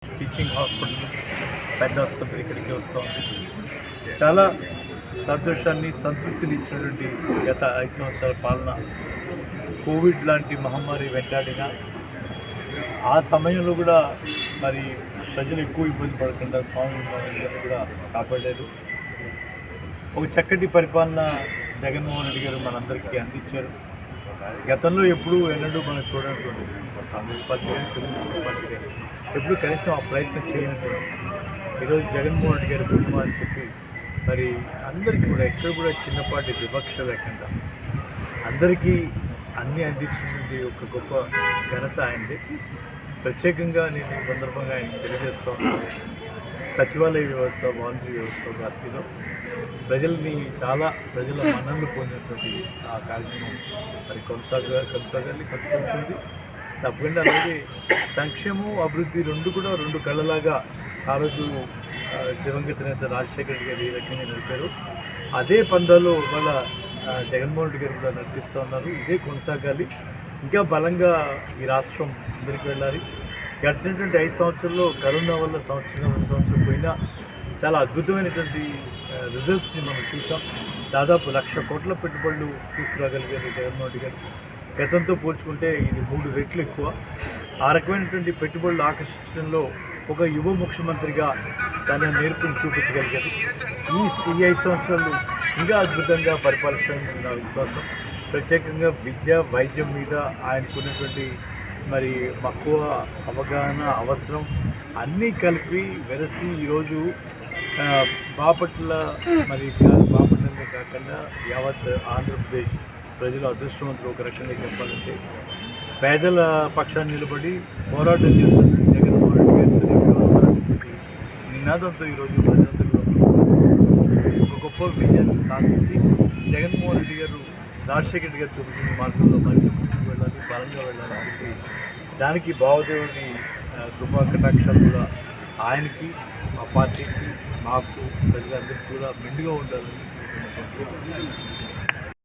Teaching hospital పెద్ద ఆసుపత్రి ఇక్కడికి వస్తూ ఉంది. చాలా సంతోషాన్ని సంతృప్తిని ఇచ్చినటువంటి గత 5 సంవత్సరాల పాలన. కోవిడ్ లాంటి మహమ్మారి వెంటాడిన ఆ సమయంలో కూడా మరి ప్రజలు ఎక్కువ ఇబ్బంది పడకుండా స్వామి అందరినీ కూడా కాపాడారు. ఒక చక్కటి పరిపాలన జగన్మోహన్ రెడ్డి గారు మనందరికీ అందించారు. గతంలో ఎన్నడూ మనం చూడనటువంటి కాంగ్రెస్ పార్టీ కానీ తెలుగుదేశం పార్టీ కానీ ఎప్పుడు కనీసం ఆ ప్రయత్నం చేయనటువంటి ఈరోజు జగన్మోహన్ రెడ్డి గారి కుటుంబం అని చెప్పి మరి అందరికీ కూడా ఎక్కడ కూడా చిన్నపాటి వివక్ష లేకుండా అందరికీ అన్నీ అందించినటువంటి ఒక గొప్ప ఘనత ఆయనది. ప్రత్యేకంగా నేను ఈ సందర్భంగా ఆయన తెలియజేస్తూ ఉన్నాను. సచివాలయ వ్యవస్థ, వాలంటరీ వ్యవస్థ వ్యాప్తిలో ప్రజల మన్ననలు పొందినటువంటి ఆ కార్యక్రమం మరి కొనసాగుతుంది తప్పకుండా. అలాగే సంక్షేమం, అభివృద్ధి రెండు కళ్ళలాగా ఆ రోజు దివంగత నేత రాజశేఖర రెడ్డి గారు ఏ రకంగా నడిపారు, అదే పందాలో వాళ్ళ జగన్మోహన్ రెడ్డి గారు కూడా నడిపిస్తూ ఉన్నారు. ఇదే కొనసాగాలి. ఇంకా బలంగా ఈ రాష్ట్రం ముందుకు వెళ్ళాలి. గడిచినటువంటి 5 సంవత్సరాల్లో కరోనా వల్ల 2 సంవత్సరం పోయినా చాలా అద్భుతమైనటువంటి రిజల్ట్స్ని మనం చూసాం. దాదాపు 1,00,000 కోట్ల పెట్టుబడులు తీసుకురాగలిగారు జగన్మోహన్ రెడ్డి గారు. గతంతో పోల్చుకుంటే ఇది 3 రెట్లు ఎక్కువ. ఆ రకమైనటువంటి పెట్టుబడులు ఆకర్షించడంలో ఒక యువ ముఖ్యమంత్రిగా తన నేర్పుని చూపించగలిగారు. ఈ 5 సంవత్సరాలు ఇంకా అద్భుతంగా పరిపాలిస్తారని నా విశ్వాసం. ప్రత్యేకంగా విద్య, వైద్యం మీద ఆయనకున్నటువంటి మరి మక్కువ, అవగాహన, అవసరం అన్నీ కలిపి వెరసి ఈరోజు బాపట్ల బాపట్లనే కాకుండా యావత్ ఆంధ్రప్రదేశ్ ప్రజలు అదృష్టవంతులు ఒక రకంగా చెప్పాలంటే. పేదల పక్షాన్ని నిలబడి పోరాటం చేస్తున్న జగన్మోహన్ రెడ్డి గారి నినాదంతో ఈరోజు ప్రజలందరూ ఒక గొప్ప విజయాన్ని సాధించి జగన్మోహన్ రెడ్డి గారు రాజశేఖర రెడ్డి గారు చూపించిన మార్గంలో మరింత ముందుకు వెళ్ళాలి, బలంగా వెళ్ళాలని చెప్పి దానికి భావదేవుని కృపా కటాక్షాలు కూడా ఆయనకి, మా పార్టీకి, మాకు, ప్రజలందరికీ కూడా మెండుగా ఉండాలని